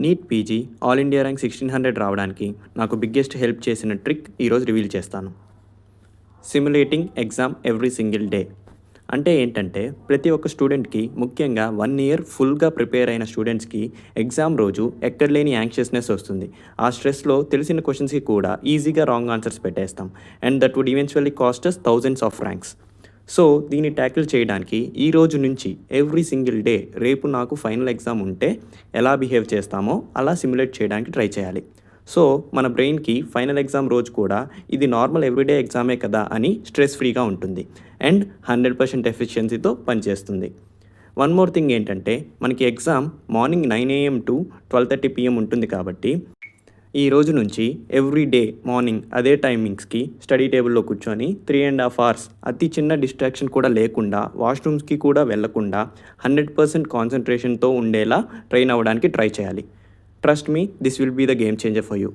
NEET PG all India rank 1600 రావడానికి నాకు biggest help చేసిన ట్రిక్ ఈరోజు రివీల్ చేస్తాను. Simulating exam every single day అంటే ఏంటంటే ప్రతి ఒక్క స్టూడెంట్కి, ముఖ్యంగా 1 ఇయర్ ఫుల్గా ప్రిపేర్ అయిన స్టూడెంట్స్కి ఎగ్జామ్ రోజు ఎక్కడ లేని యాంగ్షియస్నెస్ వస్తుంది. ఆ స్ట్రెస్లో తెలిసిన క్వశ్చన్స్కి కూడా ఈజీగా రాంగ్ ఆన్సర్స్ పెట్టేస్తాం. And that would eventually cost us thousands of ranks. So దీన్ని ట్యాకిల్ చేయడానికి ఈ రోజు నుంచి ఎవ్రీ సింగిల్ డే, రేపు నాకు ఫైనల్ ఎగ్జామ్ ఉంటే ఎలా బిహేవ్ చేస్తామో అలా సిమ్యులేట్ చేయడానికి ట్రై చేయాలి. సో మన బ్రెయిన్కి ఫైనల్ ఎగ్జామ్ రోజు కూడా ఇది నార్మల్ ఎవ్రీడే ఎగ్జామే కదా అని స్ట్రెస్ ఫ్రీగా ఉంటుంది అండ్ 100% ఎఫిషియన్సీతో పనిచేస్తుంది. వన్ మోర్ థింగ్ ఏంటంటే, మనకి exam morning 9 AM to 12:30 PM ఉంటుంది కాబట్టి ఈ రోజు నుంచి ఎవ్రీ డే మార్నింగ్ అదే టైమింగ్స్కి స్టడీ టేబుల్లో కూర్చొని 3.5 hours అతి చిన్న డిస్ట్రాక్షన్ కూడా లేకుండా, వాష్రూమ్స్కి కూడా వెళ్లకుండా 100% కాన్సన్ట్రేషన్తో ఉండేలా ట్రైన్ అవ్వడానికి ట్రై చేయాలి. Trust me, this will be the game changer for you.